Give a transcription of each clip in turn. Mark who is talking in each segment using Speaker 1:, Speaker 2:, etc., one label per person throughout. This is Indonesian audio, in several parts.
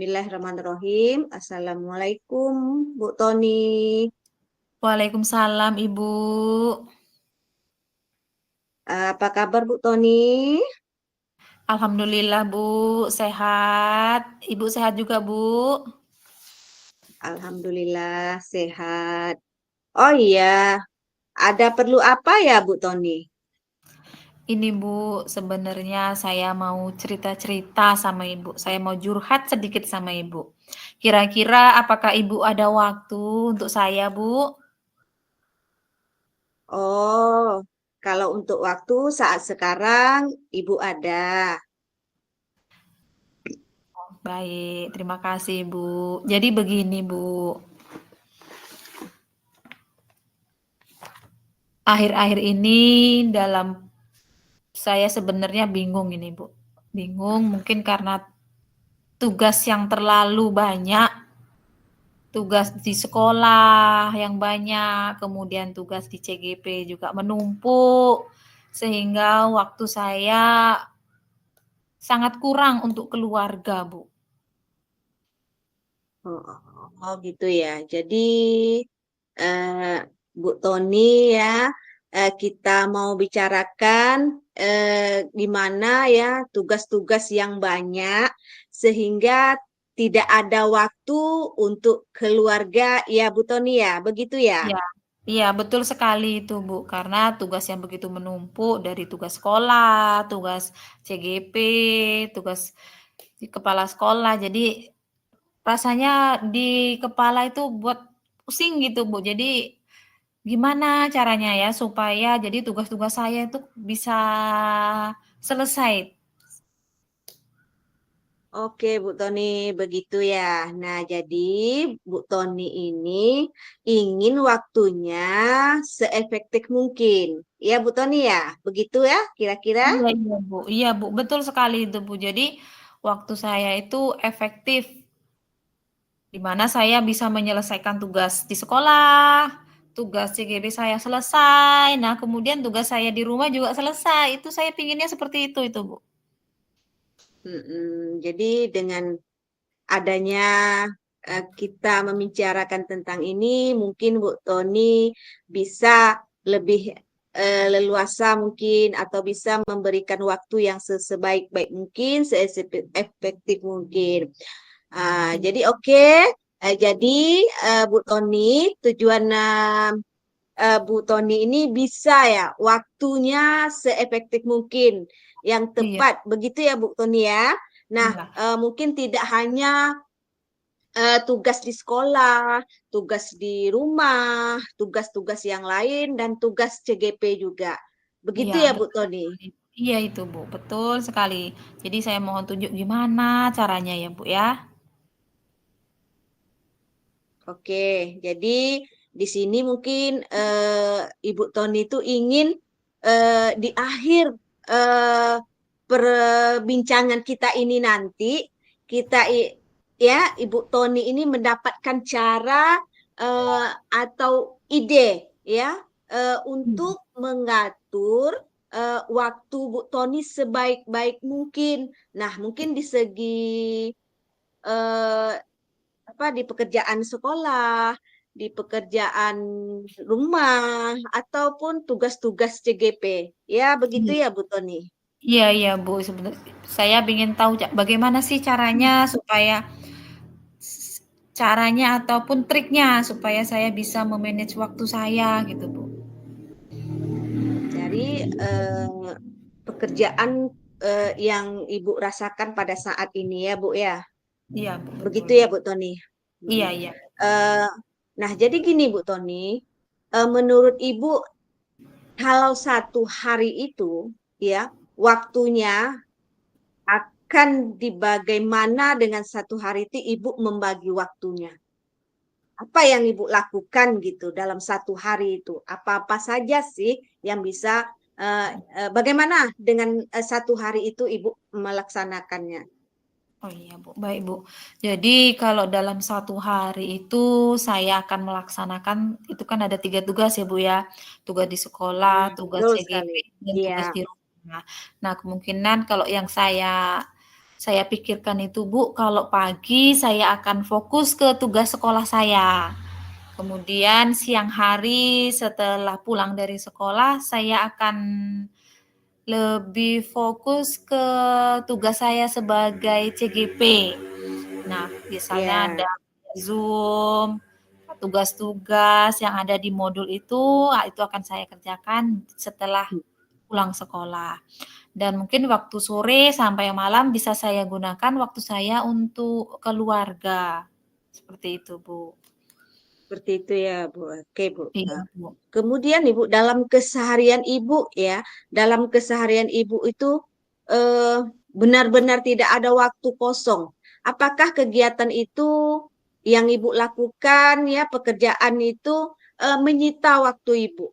Speaker 1: Bismillahirrahmanirrahim. Assalamualaikum, Bu Toni.
Speaker 2: Waalaikumsalam Ibu.
Speaker 1: Apa kabar Bu Toni?
Speaker 2: Alhamdulillah Bu, sehat. Ibu sehat juga Bu.
Speaker 1: Alhamdulillah sehat. Oh iya, ada perlu apa ya Bu Toni?
Speaker 2: Ini Bu, sebenarnya saya mau cerita-cerita sama Ibu. Saya mau curhat sedikit sama Ibu. Kira-kira apakah Ibu ada waktu untuk saya Bu?
Speaker 1: Oh, kalau untuk waktu saat sekarang Ibu ada.
Speaker 2: Baik, terima kasih Bu. Jadi begini Bu, akhir-akhir ini dalam saya sebenarnya bingung ini Bu. Bingung mungkin karena tugas yang terlalu banyak, tugas di sekolah yang banyak, kemudian tugas di CGP juga menumpuk, sehingga waktu saya sangat kurang untuk keluarga, Bu.
Speaker 1: Oh, gitu ya. Jadi eh, Bu Toni ya, kita mau bicarakan gimana ya tugas-tugas yang banyak sehingga tidak ada waktu untuk keluarga ya Bu Toni ya, begitu ya?
Speaker 2: Iya, iya betul sekali itu, Bu. Karena tugas yang begitu menumpuk dari tugas sekolah, tugas CGP, tugas di kepala sekolah. Jadi rasanya di kepala itu buat pusing gitu, Bu. Jadi gimana caranya ya supaya jadi tugas-tugas saya itu bisa selesai?
Speaker 1: Oke Bu Toni, begitu ya. Nah, jadi Bu Toni ini ingin waktunya seefektif mungkin. Ya Bu Toni ya, begitu ya kira-kira?
Speaker 2: Iya iya, Bu. Iya, Bu, betul sekali itu, Bu. Jadi waktu saya itu efektif, di mana saya bisa menyelesaikan tugas di sekolah, tugas CGB saya selesai, nah kemudian tugas saya di rumah juga selesai. Itu saya pinginnya seperti itu, Bu.
Speaker 1: Jadi dengan adanya kita membicarakan tentang ini, mungkin Bu Toni bisa lebih leluasa mungkin atau bisa memberikan waktu yang sebaik-baik mungkin, seefektif mungkin.
Speaker 2: Iya.
Speaker 1: Jadi oke. Jadi Bu Toni, tujuan Bu Toni ini bisa ya waktunya seefektif mungkin, yang
Speaker 2: Iya,
Speaker 1: tepat, begitu ya Bu Toni ya. Nah,
Speaker 2: iya.
Speaker 1: mungkin tidak hanya tugas di sekolah, tugas di rumah, tugas-tugas yang lain, dan tugas CGP juga.
Speaker 2: Iya,
Speaker 1: Begitu ya Bu
Speaker 2: betul
Speaker 1: Toni?
Speaker 2: sekali. Iya itu, Bu, betul sekali. Jadi saya mohon tunjuk gimana caranya ya, Bu, ya.
Speaker 1: Oke, jadi di sini mungkin Ibu Toni itu ingin di akhir eh, perbincangan kita ini nanti kita ya Ibu Toni ini mendapatkan cara eh, atau ide ya
Speaker 2: Hmm.
Speaker 1: untuk mengatur waktu Bu Toni sebaik-baik mungkin. Nah, mungkin di segi eh, apa di pekerjaan sekolah, di pekerjaan rumah, ataupun tugas-tugas CGP. Ya, begitu
Speaker 2: Iya.
Speaker 1: ya, Bu Toni.
Speaker 2: Iya iya, Bu, sebenarnya saya ingin tahu bagaimana sih caranya supaya caranya ataupun triknya supaya saya bisa memanage waktu saya gitu, Bu.
Speaker 1: Dari pekerjaan yang Ibu rasakan pada saat ini ya, Bu ya.
Speaker 2: Iya, Bu, betul,
Speaker 1: Begitu
Speaker 2: Bu.
Speaker 1: ya, Bu Toni.
Speaker 2: Iya
Speaker 1: Mm-mm.
Speaker 2: iya.
Speaker 1: Eh, nah, jadi gini, Bu Toni. Menurut Ibu, kalau satu hari itu, ya, waktunya akan dibagaimana dengan satu hari itu Ibu membagi waktunya. Apa yang Ibu lakukan gitu dalam satu hari itu? Apa-apa saja sih yang bisa, bagaimana dengan satu hari itu Ibu melaksanakannya?
Speaker 2: Oh iya, Bu. Baik, Bu. Jadi kalau dalam satu hari itu saya akan melaksanakan itu kan ada 3 tugas ya, Bu, ya. Tugas di sekolah, tugas
Speaker 1: Betul
Speaker 2: CGP,
Speaker 1: sekali.
Speaker 2: dan
Speaker 1: Iya.
Speaker 2: tugas di rumah. Nah, kemungkinan kalau yang saya saya pikirkan itu, Bu, kalau pagi saya akan fokus ke tugas sekolah saya. Kemudian siang hari setelah pulang dari sekolah, saya akan lebih fokus ke tugas saya sebagai CGP. Nah, misalnya
Speaker 1: Ya,
Speaker 2: ada Zoom, tugas-tugas yang ada di modul itu akan saya kerjakan setelah pulang sekolah. Dan mungkin waktu sore sampai malam bisa saya gunakan waktu saya untuk keluarga. Seperti itu, Bu.
Speaker 1: seperti itu ya, Bu. Oke, Bu.
Speaker 2: Iya,
Speaker 1: Nah,
Speaker 2: Bu.
Speaker 1: kemudian Ibu dalam keseharian Ibu ya, dalam keseharian Ibu itu eh, benar-benar tidak ada waktu kosong. Apakah kegiatan itu yang Ibu lakukan ya, pekerjaan itu menyita waktu Ibu?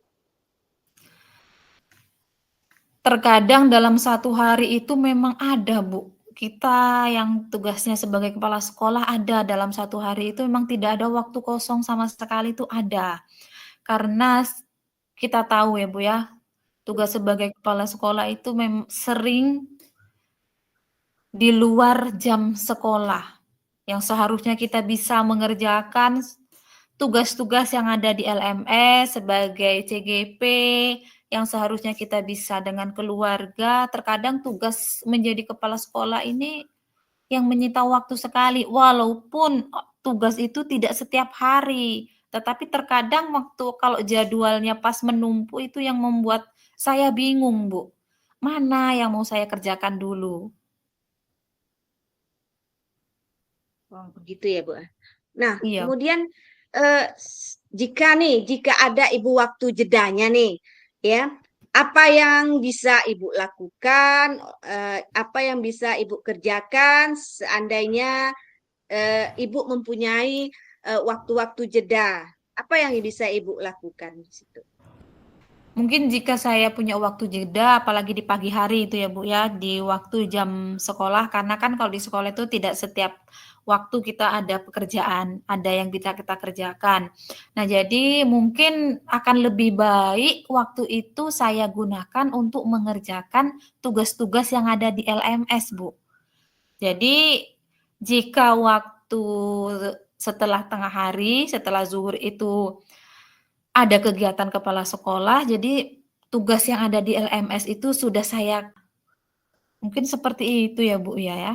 Speaker 2: Terkadang dalam satu hari itu memang ada, Bu. Kita yang tugasnya sebagai kepala sekolah ada dalam satu hari itu memang tidak ada waktu kosong sama sekali itu ada. Karena kita tahu ya, Bu, ya, tugas sebagai kepala sekolah itu sering di luar jam sekolah, yang seharusnya kita bisa mengerjakan tugas-tugas yang ada di LMS sebagai CGP, yang seharusnya kita bisa dengan keluarga, terkadang tugas menjadi kepala sekolah ini yang menyita waktu sekali, walaupun tugas itu tidak setiap hari, tetapi terkadang waktu kalau jadwalnya pas menumpuk itu yang membuat saya bingung, Bu. Mana yang mau saya kerjakan dulu?
Speaker 1: Oh, begitu ya, Bu. Nah,
Speaker 2: Iya.
Speaker 1: kemudian jika ada Ibu waktu jedanya nih, ya, apa yang bisa Ibu lakukan, apa yang bisa Ibu kerjakan seandainya Ibu mempunyai waktu-waktu jeda? Apa yang bisa Ibu lakukan di situ?
Speaker 2: Mungkin jika saya punya waktu jeda, apalagi di pagi hari itu ya Bu ya, di waktu jam sekolah, karena kan kalau di sekolah itu tidak setiap waktu kita ada pekerjaan, ada yang bisa kita kerjakan. Nah, jadi mungkin akan lebih baik waktu itu saya gunakan untuk mengerjakan tugas-tugas yang ada di LMS, Bu. Jadi jika waktu setelah tengah hari, setelah zuhur itu ada kegiatan kepala sekolah, jadi tugas yang ada di LMS itu sudah saya mungkin seperti itu ya, Bu, ya.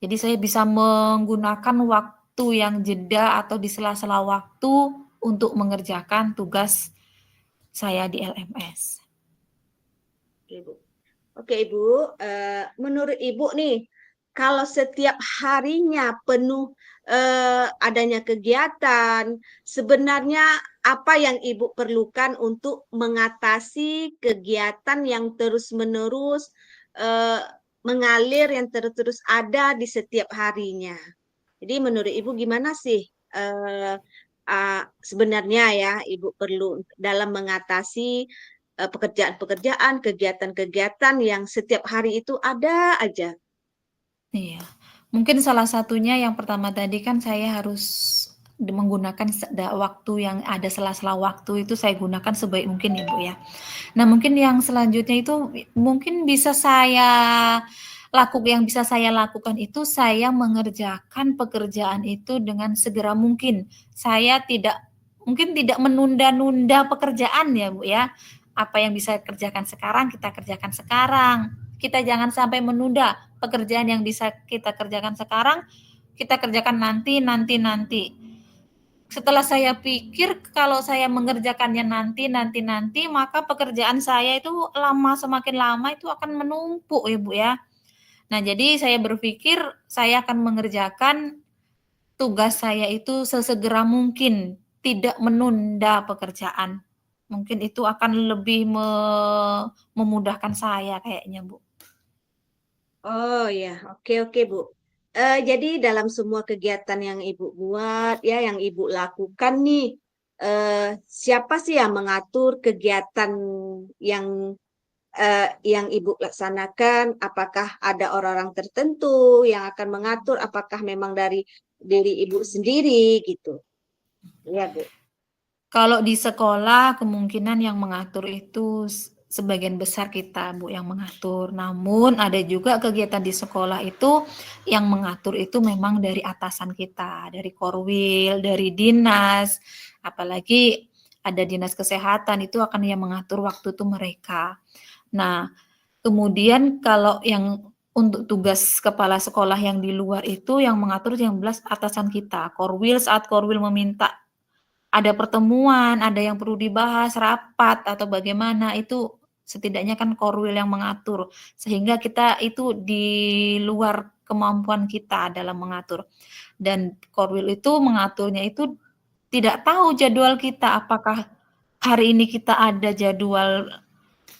Speaker 2: Jadi saya bisa menggunakan waktu yang jeda atau di sela-sela waktu untuk mengerjakan tugas saya di LMS.
Speaker 1: Oke, Bu. Oke, Ibu. Menurut Ibu nih, kalau setiap harinya penuh adanya kegiatan, sebenarnya apa yang Ibu perlukan untuk mengatasi kegiatan yang terus-menerus eh, mengalir, yang terus-terus ada di setiap harinya? Jadi menurut Ibu gimana sih sebenarnya ya Ibu perlu dalam mengatasi pekerjaan-pekerjaan, kegiatan-kegiatan yang setiap hari itu ada aja.
Speaker 2: Iya. Mungkin salah satunya yang pertama tadi kan saya harus menggunakan waktu yang ada sela-sela waktu itu saya gunakan sebaik mungkin ya, Bu, ya. Nah, mungkin yang selanjutnya itu mungkin yang bisa saya lakukan itu saya mengerjakan pekerjaan itu dengan segera mungkin. Saya mungkin tidak menunda-nunda pekerjaan ya, Bu, ya. Apa yang bisa kerjakan sekarang, kita kerjakan sekarang. Kita jangan sampai menunda pekerjaan yang bisa kita kerjakan sekarang, kita kerjakan nanti, nanti, nanti. Setelah saya pikir kalau saya mengerjakannya nanti, maka pekerjaan saya itu semakin lama itu akan menumpuk ya, Bu, ya. Nah, jadi saya berpikir saya akan mengerjakan tugas saya itu sesegera mungkin, tidak menunda pekerjaan. Mungkin itu akan lebih memudahkan saya kayaknya, Bu.
Speaker 1: Oh ya, oke oke Bu. Jadi dalam semua kegiatan yang Ibu buat ya, yang Ibu lakukan nih, siapa sih yang mengatur kegiatan yang yang Ibu laksanakan? Apakah ada orang-orang tertentu yang akan mengatur? Apakah memang dari diri Ibu sendiri gitu? Ya Bu.
Speaker 2: Kalau di sekolah kemungkinan yang mengatur itu sebagian besar kita Bu yang mengatur. Namun ada juga kegiatan di sekolah itu yang mengatur itu memang dari atasan kita, dari Korwil, dari dinas, apalagi ada dinas kesehatan itu akan yang mengatur waktu itu mereka. Nah, kemudian kalau yang untuk tugas kepala sekolah yang di luar itu yang mengatur yang jelas atasan kita. Korwil saat Korwil meminta ada pertemuan, ada yang perlu dibahas, rapat atau bagaimana itu setidaknya kan Korwil yang mengatur sehingga kita itu di luar kemampuan kita dalam mengatur. Dan Korwil itu mengaturnya itu tidak tahu jadwal kita apakah hari ini kita ada jadwal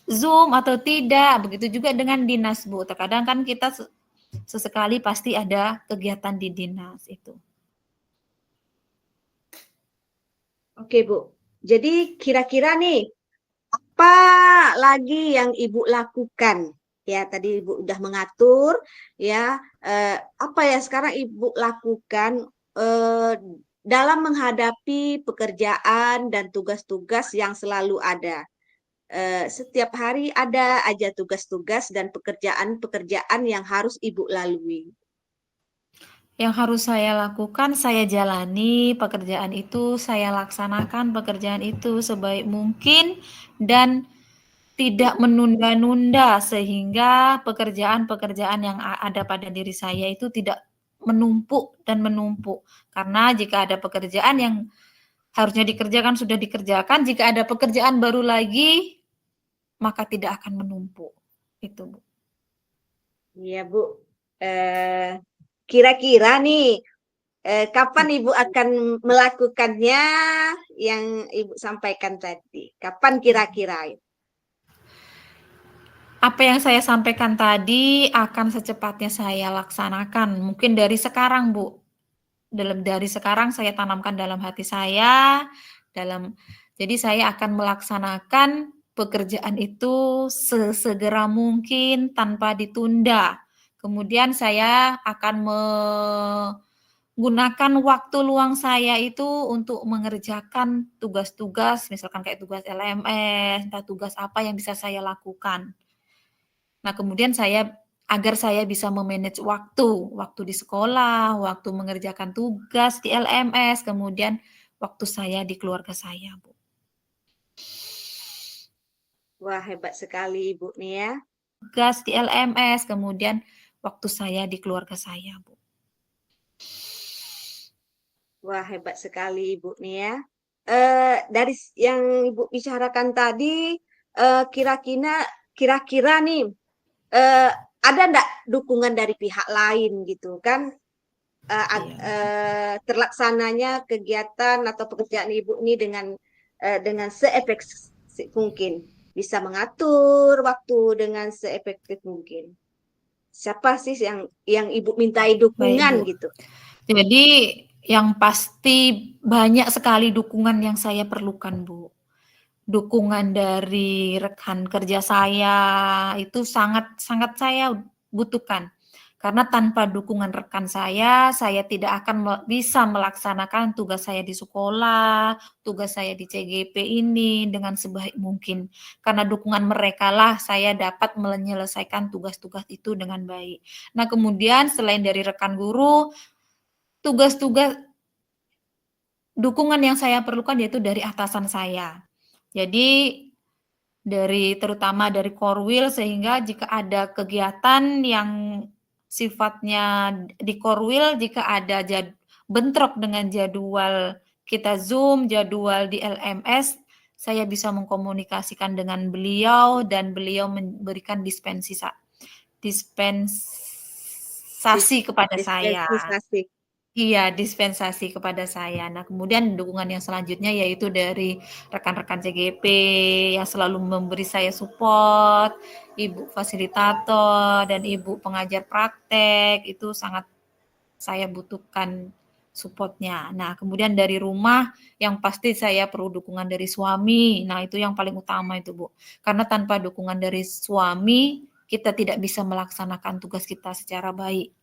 Speaker 2: Zoom atau tidak. Begitu juga dengan dinas, Bu. Terkadang kan kita sesekali pasti ada kegiatan di dinas itu.
Speaker 1: Oke, Bu. Jadi kira-kira nih, apa lagi yang Ibu lakukan? Ya, tadi Ibu udah mengatur, ya. Apa ya sekarang Ibu lakukan dalam menghadapi pekerjaan dan tugas-tugas yang selalu ada? Setiap hari ada aja tugas-tugas dan pekerjaan-pekerjaan yang harus Ibu lalui.
Speaker 2: Yang harus saya lakukan, saya jalani pekerjaan itu, saya laksanakan pekerjaan itu sebaik mungkin dan tidak menunda-nunda sehingga pekerjaan-pekerjaan yang ada pada diri saya itu tidak menumpuk dan menumpuk. Karena jika ada pekerjaan yang harusnya dikerjakan sudah dikerjakan, jika ada pekerjaan baru lagi maka tidak akan menumpuk. Itu, Bu.
Speaker 1: Iya, Bu. Kira-kira nih, kapan Ibu akan melakukannya yang Ibu sampaikan tadi? Kapan kira-kira?
Speaker 2: Apa yang saya sampaikan tadi akan secepatnya saya laksanakan. Mungkin dari sekarang, Bu. Dari sekarang saya tanamkan dalam hati saya, jadi saya akan melaksanakan pekerjaan itu sesegera mungkin tanpa ditunda. Kemudian saya akan menggunakan waktu luang saya itu untuk mengerjakan tugas-tugas, misalkan kayak tugas LMS, entah tugas apa yang bisa saya lakukan. Nah, kemudian agar saya bisa memanage waktu di sekolah, waktu mengerjakan tugas di LMS, kemudian waktu saya di keluarga saya, Bu.
Speaker 1: Wah, hebat sekali Ibu nih ya.
Speaker 2: Tugas di LMS, kemudian waktu saya di keluarga saya, Bu.
Speaker 1: Wah, hebat sekali Ibu nih ya. Dari yang Ibu bicarakan tadi, kira-kira nih, ada enggak dukungan dari pihak lain gitu kan? Terlaksananya kegiatan atau pekerjaan Ibu ini dengan seefektif mungkin. Bisa mengatur waktu dengan seefektif mungkin. Siapa sih yang Ibu mintai
Speaker 2: Baik,
Speaker 1: dukungan
Speaker 2: Bu.
Speaker 1: gitu?
Speaker 2: Jadi yang pasti banyak sekali dukungan yang saya perlukan, Bu. Dukungan dari rekan kerja saya itu sangat saya butuhkan. Karena tanpa dukungan rekan saya tidak akan bisa melaksanakan tugas saya di sekolah, tugas saya di CGP ini dengan sebaik mungkin. Karena dukungan mereka lah saya dapat menyelesaikan tugas-tugas itu dengan baik. Nah, kemudian selain dari rekan guru, tugas-tugas dukungan yang saya perlukan yaitu dari atasan saya. Jadi terutama dari Korwil sehingga jika ada kegiatan yang sifatnya di Korwil, jika ada bentrok dengan jadwal kita Zoom, jadwal di LMS, saya bisa mengkomunikasikan dengan beliau dan beliau memberikan dispensasi kepada saya.
Speaker 1: Dispensasi.
Speaker 2: Iya, dispensasi kepada saya. Nah, kemudian dukungan yang selanjutnya yaitu dari rekan-rekan CGP yang selalu memberi saya support, ibu fasilitator dan ibu pengajar praktek, itu sangat saya butuhkan supportnya. Nah, kemudian dari rumah yang pasti saya perlu dukungan dari suami. Nah, itu yang paling utama itu, Bu. Karena tanpa dukungan dari suami, kita tidak bisa melaksanakan tugas kita secara baik.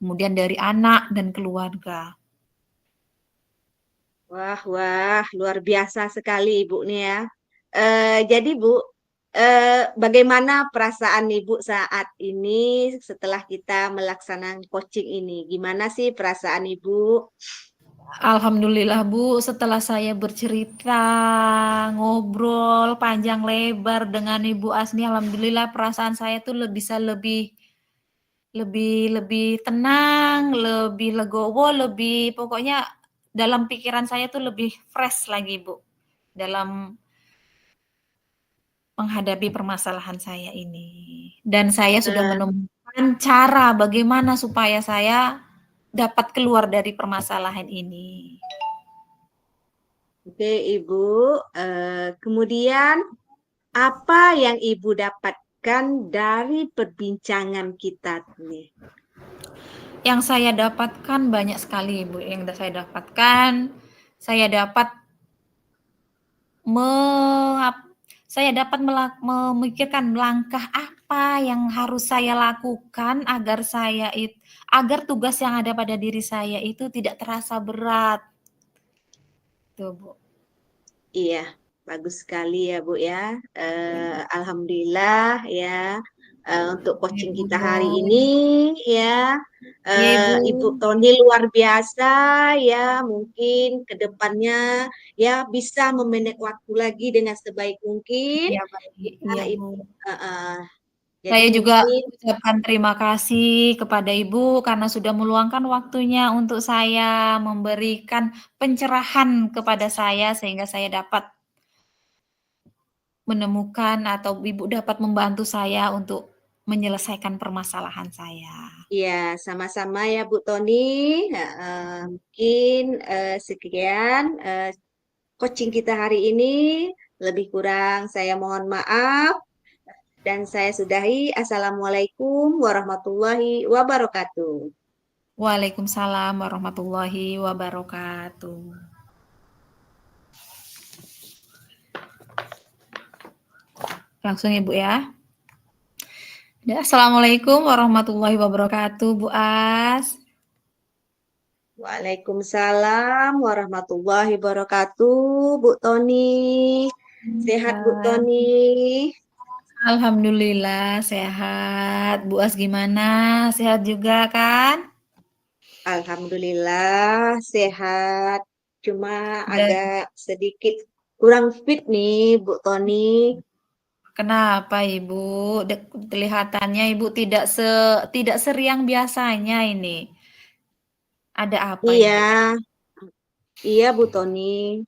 Speaker 2: Kemudian dari anak dan keluarga.
Speaker 1: Wah, luar biasa sekali Ibu nih ya. Jadi Bu, bagaimana perasaan Ibu saat ini setelah kita melaksanakan coaching ini? Gimana sih perasaan Ibu?
Speaker 2: Alhamdulillah Bu, setelah saya bercerita, ngobrol panjang lebar dengan Ibu Asni, alhamdulillah perasaan saya tuh bisa lebih lebih lebih tenang, lebih legowo, lebih pokoknya dalam pikiran saya tuh lebih fresh lagi Bu, dalam menghadapi permasalahan saya ini. Dan saya sudah
Speaker 1: Eh,
Speaker 2: menemukan cara bagaimana supaya saya dapat keluar dari permasalahan ini.
Speaker 1: oke, Ibu. Kemudian apa yang Ibu dapatkan dari perbincangan kita nih?
Speaker 2: Yang saya dapatkan banyak sekali, Bu. Yang saya dapatkan, saya dapat me, saya dapat memikirkan langkah apa yang harus saya lakukan agar tugas yang ada pada diri saya itu tidak terasa berat. Tuh, Bu.
Speaker 1: Iya, bagus sekali ya Bu ya. Alhamdulillah ya, untuk
Speaker 2: Iya,
Speaker 1: coaching
Speaker 2: Bu.
Speaker 1: kita hari ini ya,
Speaker 2: Iya, Bu.
Speaker 1: Ibu Tony luar biasa ya. Mungkin ke depannya ya bisa memanage waktu lagi dengan sebaik mungkin.
Speaker 2: Iya, baik.
Speaker 1: Ya,
Speaker 2: Iya, Bu.
Speaker 1: Ibu. Jadi
Speaker 2: Saya juga
Speaker 1: mungkin
Speaker 2: ucapkan terima kasih kepada Ibu karena sudah meluangkan waktunya untuk saya, memberikan pencerahan kepada saya sehingga saya dapat menemukan atau Ibu dapat membantu saya untuk menyelesaikan permasalahan saya.
Speaker 1: ya sama-sama ya Bu Tony. Mungkin sekian coaching kita hari ini. Lebih kurang saya mohon maaf dan saya sudahi. Assalamualaikum warahmatullahi wabarakatuh.
Speaker 2: Waalaikumsalam warahmatullahi wabarakatuh. Langsung Ibu ya. Ya, Assalamualaikum warahmatullahi wabarakatuh, Bu As.
Speaker 1: Waalaikumsalam warahmatullahi wabarakatuh. Bu Tony, sehat Bu Tony?
Speaker 2: Alhamdulillah sehat. Bu As gimana? Sehat juga kan?
Speaker 1: Alhamdulillah sehat. Cuma
Speaker 2: Dan
Speaker 1: agak sedikit kurang fit nih Bu Tony.
Speaker 2: kenapa Ibu? Kelihatannya Ibu tidak seriang biasanya ini. Ada apa
Speaker 1: Iya,
Speaker 2: Ibu?
Speaker 1: iya Bu Tony.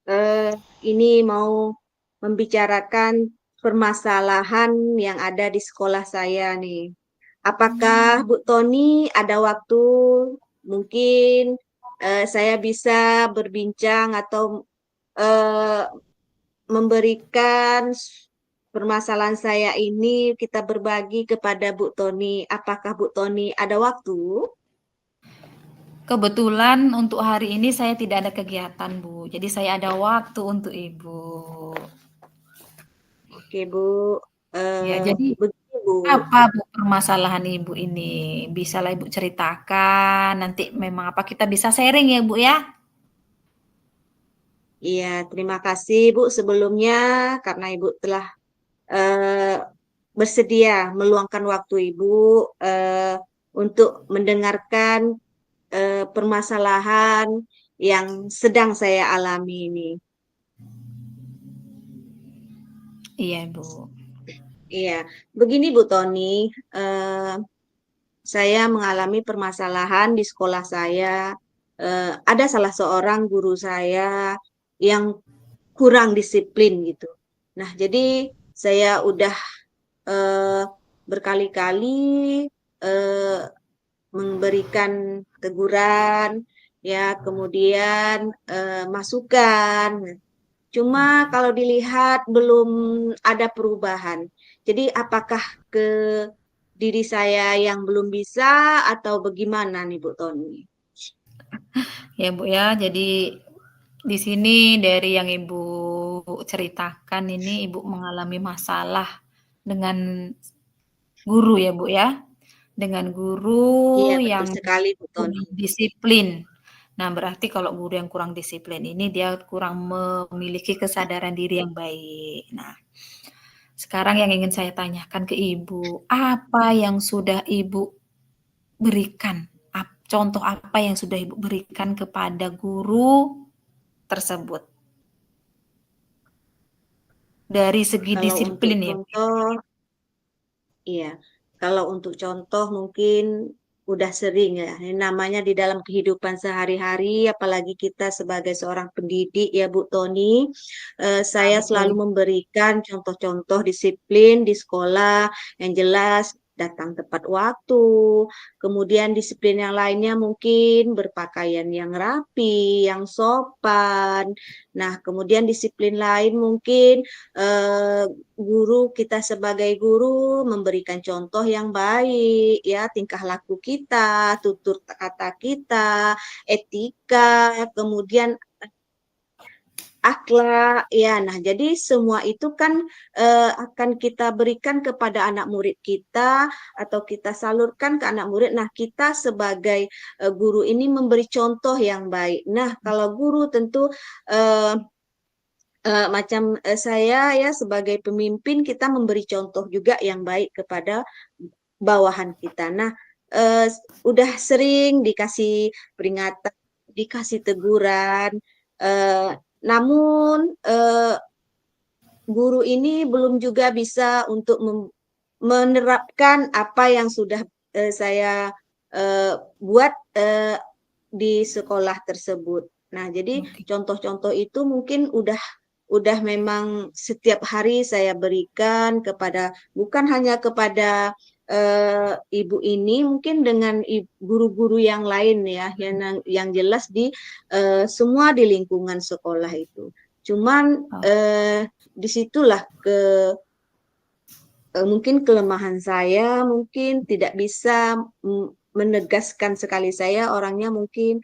Speaker 1: Eh, ini mau membicarakan permasalahan yang ada di sekolah saya nih. Apakah Bu Tony ada waktu? Mungkin saya bisa berbincang atau eh, memberikan permasalahan saya ini kita berbagi kepada Bu Tony. Apakah Bu Tony ada waktu?
Speaker 2: Kebetulan untuk hari ini saya tidak ada kegiatan, Bu. Jadi saya ada waktu untuk Ibu.
Speaker 1: Oke Bu.
Speaker 2: Ya, jadi
Speaker 1: Begini Bu.
Speaker 2: apa Bu permasalahan Ibu ini? Bisalah Ibu ceritakan. Nanti memang apa kita bisa sharing ya, Bu ya?
Speaker 1: Iya, terima kasih Bu sebelumnya karena Ibu telah eh, bersedia meluangkan waktu Ibu eh, untuk mendengarkan permasalahan yang sedang saya alami ini.
Speaker 2: Iya, Bu.
Speaker 1: Iya, begini Bu Tony, saya mengalami permasalahan di sekolah saya. Ada salah seorang guru saya yang kurang disiplin gitu. Nah, jadi saya udah eh, berkali-kali eh, memberikan teguran, ya, kemudian masukan. Cuma kalau dilihat belum ada perubahan. Jadi apakah ke diri saya yang belum bisa atau bagaimana nih Bu Tony?
Speaker 2: Ya, Bu ya. Jadi di sini dari yang Ibu ceritakan ini Ibu mengalami masalah dengan guru ya, Bu ya. Dengan
Speaker 1: Iya,
Speaker 2: guru
Speaker 1: betul
Speaker 2: yang
Speaker 1: sekali Bu Tony.
Speaker 2: kurang disiplin. Nah, berarti kalau guru yang kurang disiplin ini dia kurang memiliki kesadaran diri yang baik. Nah, Sekarang yang ingin saya tanyakan ke Ibu, apa yang sudah Ibu berikan? Contoh apa yang sudah Ibu berikan kepada guru tersebut? Dari segi
Speaker 1: Kalau untuk
Speaker 2: disiplin ya, Bu?
Speaker 1: contoh, iya, kalau untuk contoh mungkin udah sering ya, ini namanya di dalam kehidupan sehari-hari, apalagi kita sebagai seorang pendidik ya Bu Toni,
Speaker 2: Ah,
Speaker 1: saya
Speaker 2: betul,
Speaker 1: selalu
Speaker 2: Ibu.
Speaker 1: memberikan contoh-contoh disiplin di sekolah yang jelas datang tepat waktu, kemudian disiplin yang lainnya mungkin berpakaian yang rapi, yang sopan. Nah, kemudian disiplin lain mungkin eh, guru kita sebagai guru memberikan contoh yang baik ya, tingkah laku kita, tutur kata kita, etika, kemudian akhlak ya. Nah, jadi semua itu kan akan kita berikan kepada anak murid kita atau kita salurkan ke anak murid. Nah, kita sebagai guru ini memberi contoh yang baik. Nah, kalau guru tentu eh, macam saya ya sebagai pemimpin kita memberi contoh juga yang baik kepada bawahan kita. Nah, eh, udah sering dikasih peringatan, dikasih teguran, eh, namun guru ini belum juga bisa untuk menerapkan apa yang sudah saya buat di sekolah tersebut. Nah, jadi
Speaker 2: Oke.
Speaker 1: contoh-contoh itu mungkin udah memang setiap hari saya berikan kepada bukan hanya kepada ibu ini, mungkin dengan guru-guru yang lain ya, yang jelas di semua di lingkungan sekolah itu. Cuman
Speaker 2: Oh,
Speaker 1: disitulah mungkin kelemahan saya, mungkin tidak bisa menegaskan sekali, saya orangnya mungkin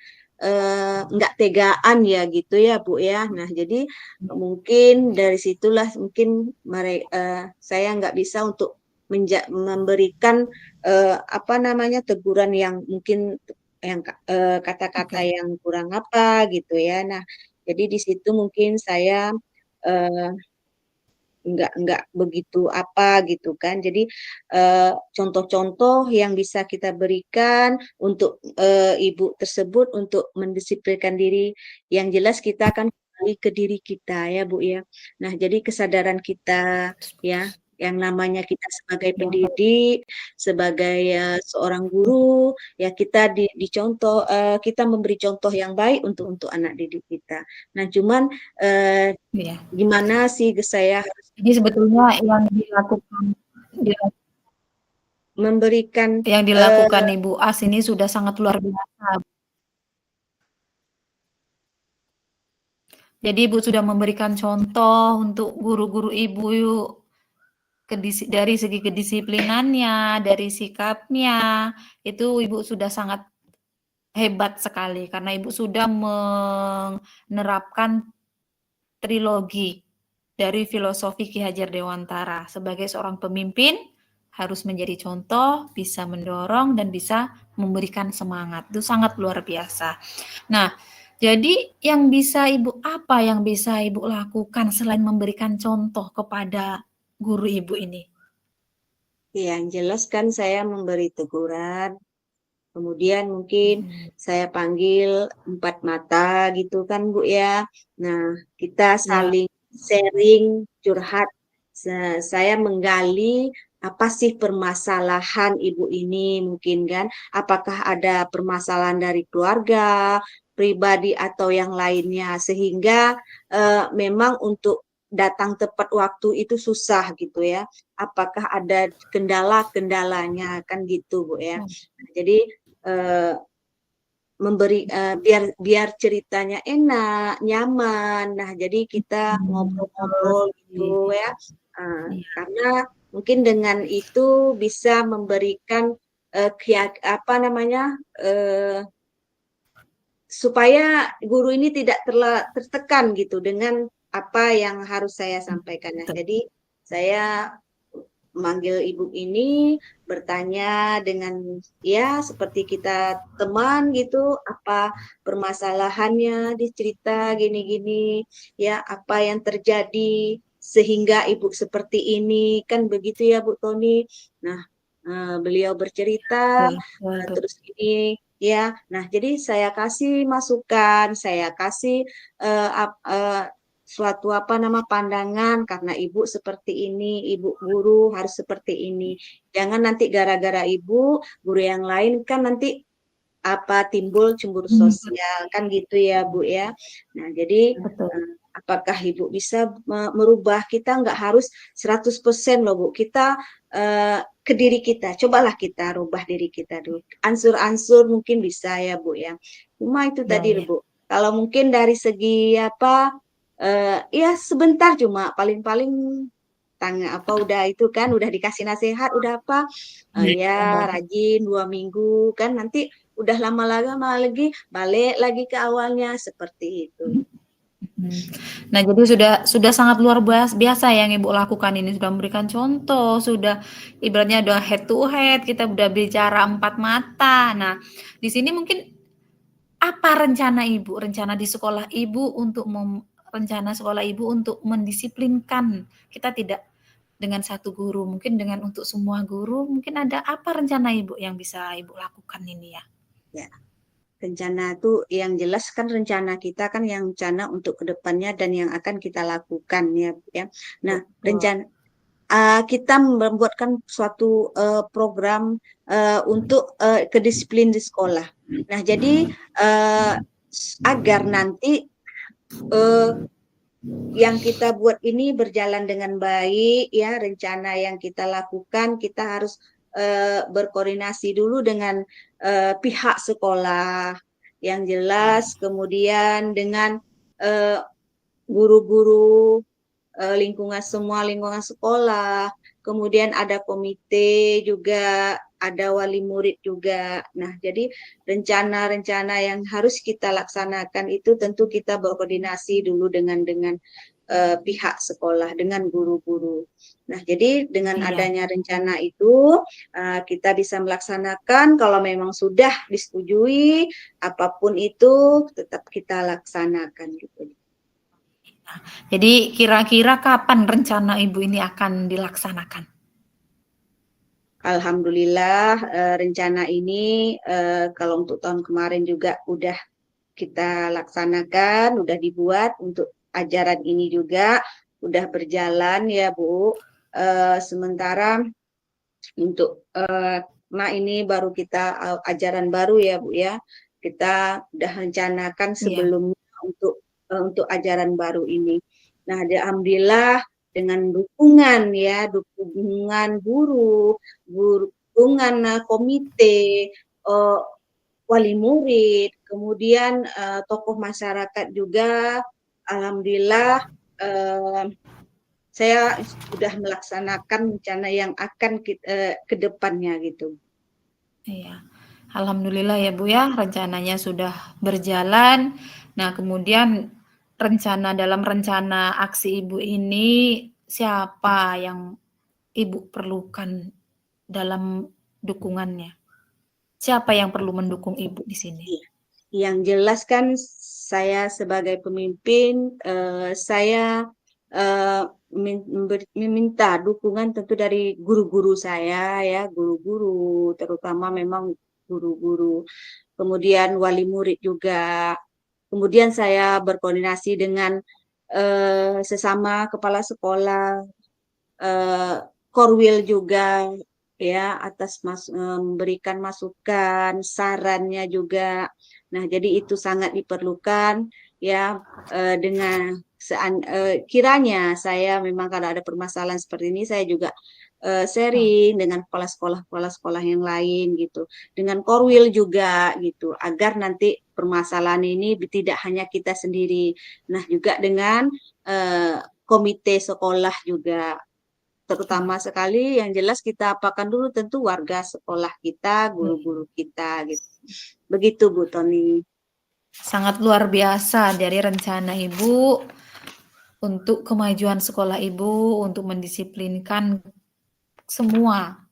Speaker 1: nggak tegaan ya gitu ya Bu ya. Nah jadi mungkin dari situlah mungkin saya nggak bisa untuk memberikan apa namanya teguran yang mungkin yang kata-kata
Speaker 2: oke.
Speaker 1: yang kurang apa gitu ya. Nah jadi di situ mungkin saya eh, nggak begitu apa gitu kan. Jadi contoh-contoh yang bisa kita berikan untuk ibu tersebut untuk mendisiplinkan diri, yang jelas kita akan kembali ke diri kita ya Bu ya. Nah, jadi kesadaran kita ya, yang namanya kita sebagai
Speaker 2: Yang penting.
Speaker 1: pendidik, sebagai seorang guru, ya kita dicontoh, kita memberi contoh yang baik untuk anak didik kita. Nah, cuman eh,
Speaker 2: Iya.
Speaker 1: gimana sih saya
Speaker 2: Jadi sebetulnya
Speaker 1: memberikan
Speaker 2: yang dilakukan
Speaker 1: eh,
Speaker 2: Ibu As ini sudah sangat luar biasa. Jadi Ibu sudah memberikan contoh untuk guru-guru Ibu yuk. Dari segi kedisiplinannya, dari sikapnya, itu Ibu sudah sangat hebat sekali karena Ibu sudah menerapkan trilogi dari filosofi Ki Hajar Dewantara. Sebagai seorang pemimpin harus menjadi contoh, bisa mendorong dan bisa memberikan semangat. Itu sangat luar biasa. Nah, jadi apa yang bisa Ibu lakukan selain memberikan contoh kepada guru Ibu ini?
Speaker 1: yang jelas kan saya memberi teguran, kemudian mungkin saya panggil empat mata gitu kan Bu ya. Nah, kita
Speaker 2: Ya,
Speaker 1: saling sharing, curhat. Saya menggali apa sih permasalahan ibu ini mungkin kan? Apakah ada permasalahan dari keluarga, pribadi atau yang lainnya sehingga memang untuk datang tepat waktu itu susah gitu ya. Apakah ada kendala-kendalanya kan gitu Bu ya. Nah, jadi eh, biar biar ceritanya enak, nyaman. Nah, jadi kita ngobrol-ngobrol gitu ya.
Speaker 2: iya,
Speaker 1: Karena mungkin dengan itu bisa memberikan apa namanya eh, supaya guru ini tidak tertekan gitu dengan apa yang harus saya sampaikan. Nah,
Speaker 2: betul.
Speaker 1: jadi saya memanggil ibu ini bertanya dengan ya seperti kita teman gitu, apa permasalahannya, dicerita gini-gini ya, apa yang terjadi sehingga Ibu seperti ini, kan begitu ya Bu Toni. Nah, beliau bercerita,
Speaker 2: Betul, betul, Bu.
Speaker 1: terus ini ya. Nah, jadi saya kasih masukan, saya kasih suatu pandangan karena Ibu seperti ini, Ibu guru harus seperti ini. Jangan nanti gara-gara Ibu, guru yang lain kan nanti timbul cemburu sosial kan gitu ya Bu ya. Nah, jadi
Speaker 2: Betul.
Speaker 1: apakah Ibu bisa merubah? Kita nggak harus 100% loh Bu. Kita ke diri kita. Cobalah kita rubah diri kita dulu. Ansur-ansur mungkin bisa ya Bu ya. Cuma itu
Speaker 2: Ya,
Speaker 1: tadi
Speaker 2: ya.
Speaker 1: Bu. Kalau mungkin dari segi ya sebentar cuma paling-paling udah itu kan udah dikasih nasihat udah ya
Speaker 2: Iya.
Speaker 1: rajin 2 minggu kan nanti udah lama-lama lagi balik lagi ke awalnya seperti itu.
Speaker 2: Nah, jadi sudah sangat luar biasa yang Ibu lakukan ini, sudah memberikan contoh, sudah ibaratnya udah head to head, kita udah bicara empat mata. Nah, di sini mungkin apa rencana Ibu, rencana di sekolah Ibu untuk rencana sekolah Ibu untuk mendisiplinkan kita tidak dengan satu guru, mungkin dengan untuk semua guru, mungkin ada apa rencana Ibu yang bisa Ibu lakukan ini ya?
Speaker 1: Ya, rencana tuh yang jelas kan rencana kita kan yang rencana untuk kedepannya dan yang akan kita lakukan ya. Nah,
Speaker 2: Betul.
Speaker 1: kita membuatkan suatu program untuk kedisiplin di sekolah. Nah, jadi agar nanti yang kita buat ini berjalan dengan baik ya, rencana yang kita lakukan kita harus berkoordinasi dulu dengan pihak sekolah yang jelas, kemudian dengan guru-guru lingkungan sekolah, kemudian ada komite juga, ada wali murid juga. Nah, jadi rencana-rencana yang harus kita laksanakan itu tentu kita berkoordinasi dulu dengan pihak sekolah, dengan guru-guru. Nah, jadi dengan
Speaker 2: Iya.
Speaker 1: adanya rencana itu kita bisa melaksanakan kalau memang sudah disetujui apapun itu tetap kita laksanakan gitu.
Speaker 2: Jadi kira-kira kapan rencana Ibu ini akan dilaksanakan?
Speaker 1: Alhamdulillah rencana ini kalau untuk tahun kemarin juga udah kita laksanakan, udah dibuat untuk ajaran ini juga udah berjalan ya Bu. Sementara untuk ini baru kita ajaran baru ya Bu ya. Kita udah rencanakan
Speaker 2: Iya.
Speaker 1: sebelumnya untuk ajaran baru ini. Nah, alhamdulillah dengan dukungan ya, dukungan guru, dukungan komite, wali murid, kemudian tokoh masyarakat juga, alhamdulillah saya sudah melaksanakan rencana yang akan ke depannya gitu.
Speaker 2: Iya. Alhamdulillah ya Bu ya, rencananya sudah berjalan. Nah, kemudian dalam rencana aksi Ibu ini siapa yang Ibu perlukan dalam dukungannya? Siapa yang perlu mendukung Ibu di sini?
Speaker 1: Iya. Yang jelas kan saya sebagai pemimpin, saya meminta dukungan tentu dari guru-guru saya ya, guru-guru terutama memang guru-guru, kemudian wali murid juga. Kemudian saya berkoordinasi dengan sesama kepala sekolah, Korwil juga ya memberikan masukan, sarannya juga. Nah, jadi itu sangat diperlukan ya dengan kiranya saya memang kalau ada permasalahan seperti ini saya juga sharing dengan kepala sekolah yang lain gitu, dengan Korwil juga gitu, agar nanti permasalahan ini tidak hanya kita sendiri. Nah, juga dengan komite sekolah juga terutama sekali yang jelas kita apakan dulu tentu warga sekolah kita, guru-guru kita gitu. Begitu Bu Toni.
Speaker 2: Sangat luar biasa dari rencana Ibu untuk kemajuan sekolah Ibu, untuk mendisiplinkan semua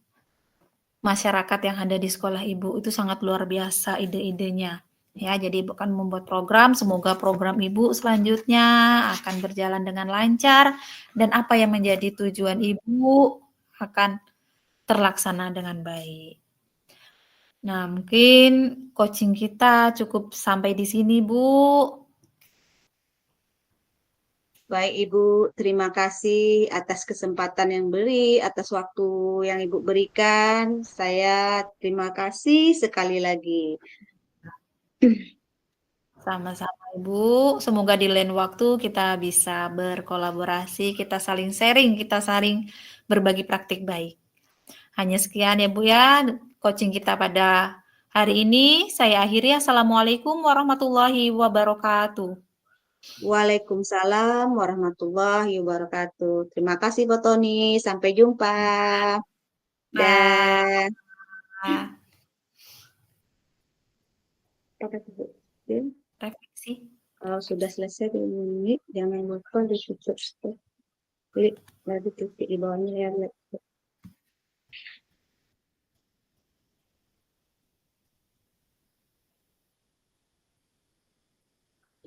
Speaker 2: masyarakat yang ada di sekolah Ibu. Itu sangat luar biasa ide-idenya. Ya, jadi Ibu akan membuat program, semoga program Ibu selanjutnya akan berjalan dengan lancar dan apa yang menjadi tujuan Ibu akan terlaksana dengan baik. Nah, mungkin coaching kita cukup sampai di sini, Bu.
Speaker 1: Baik Ibu, terima kasih atas kesempatan yang atas waktu yang Ibu berikan. Saya terima kasih sekali lagi.
Speaker 2: Sama-sama Ibu, semoga di lain waktu kita bisa berkolaborasi, kita saling sharing, kita saling berbagi praktik baik. Hanya sekian ya Bu ya, coaching kita pada hari ini. Saya akhiri, Assalamualaikum warahmatullahi wabarakatuh.
Speaker 1: Waalaikumsalam warahmatullahi wabarakatuh. Terima kasih Bu Tony. Sampai jumpa. Dan
Speaker 2: refleksi.
Speaker 1: kalau sudah selesai 2 menit, jangan lupa ditutup stop. Klik lalu titik di bawahnya ya.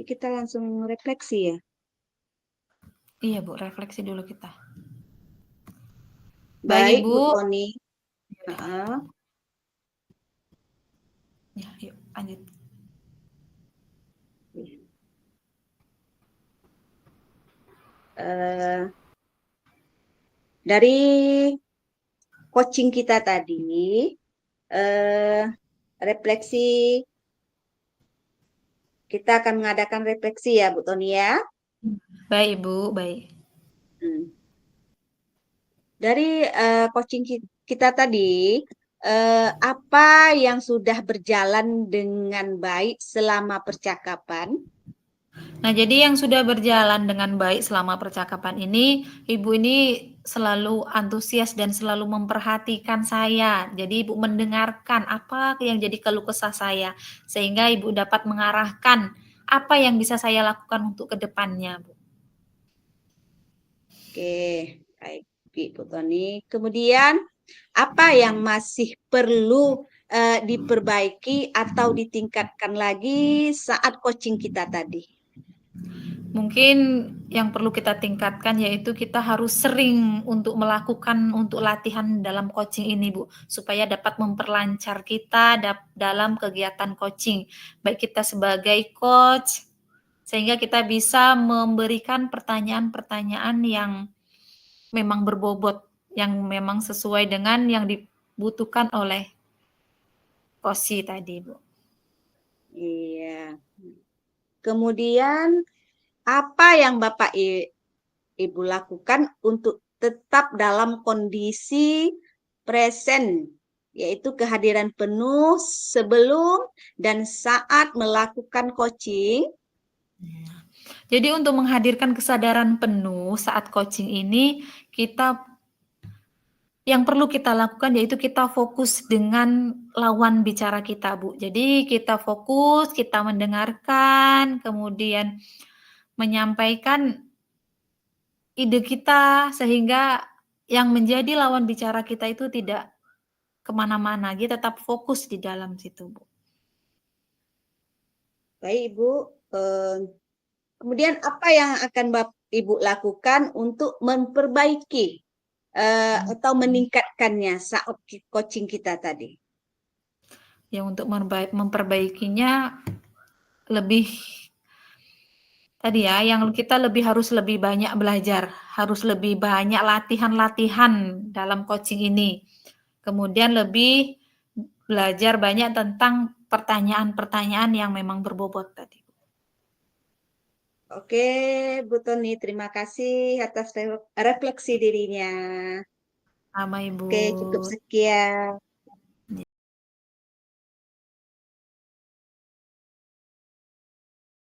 Speaker 1: Kita langsung refleksi ya.
Speaker 2: Iya Bu, refleksi dulu kita.
Speaker 1: Baik
Speaker 2: Ibu.
Speaker 1: Bu Tony.
Speaker 2: Ya, yuk lanjut.
Speaker 1: Dari coaching kita tadi, refleksi, kita akan mengadakan refleksi ya Bu Tony ya.
Speaker 2: Baik Ibu, baik.
Speaker 1: Dari coaching kita tadi, apa yang sudah berjalan dengan baik selama percakapan?
Speaker 2: Nah, jadi yang sudah berjalan dengan baik selama percakapan ini, Ibu ini selalu antusias dan selalu memperhatikan saya. Jadi Ibu mendengarkan apa yang jadi keluh kesah saya, sehingga Ibu dapat mengarahkan apa yang bisa saya lakukan untuk ke depannya, Bu.
Speaker 1: Oke, baik Bu Tony. Kemudian, apa yang masih perlu diperbaiki atau ditingkatkan lagi saat coaching kita tadi?
Speaker 2: Mungkin yang perlu kita tingkatkan yaitu kita harus sering untuk melakukan untuk latihan dalam coaching ini, Bu, supaya dapat memperlancar kita dalam kegiatan coaching, baik kita sebagai coach, sehingga kita bisa memberikan pertanyaan-pertanyaan yang memang berbobot, yang memang sesuai dengan yang dibutuhkan oleh coach tadi, Bu.
Speaker 1: Iya. Kemudian, apa yang Bapak Ibu lakukan untuk tetap dalam kondisi present, yaitu kehadiran penuh sebelum dan saat melakukan coaching?
Speaker 2: Jadi untuk menghadirkan kesadaran penuh saat coaching ini, yang perlu kita lakukan yaitu kita fokus dengan lawan bicara kita, Bu. Jadi kita fokus, kita mendengarkan, kemudian menyampaikan ide kita sehingga yang menjadi lawan bicara kita itu tidak kemana-mana, dia tetap fokus di dalam situ, Bu.
Speaker 1: Baik, Ibu. Kemudian apa yang akan Ibu lakukan untuk memperbaiki atau meningkatkannya saat coaching kita tadi?
Speaker 2: Ya untuk memperbaikinya lebih tadi ya, yang kita harus lebih banyak belajar, harus lebih banyak latihan-latihan dalam coaching ini. Kemudian lebih belajar banyak tentang pertanyaan-pertanyaan yang memang berbobot tadi.
Speaker 1: Oke, Bu Tony, terima kasih atas refleksi dirinya.
Speaker 2: Sama Ibu.
Speaker 1: Oke, cukup sekian.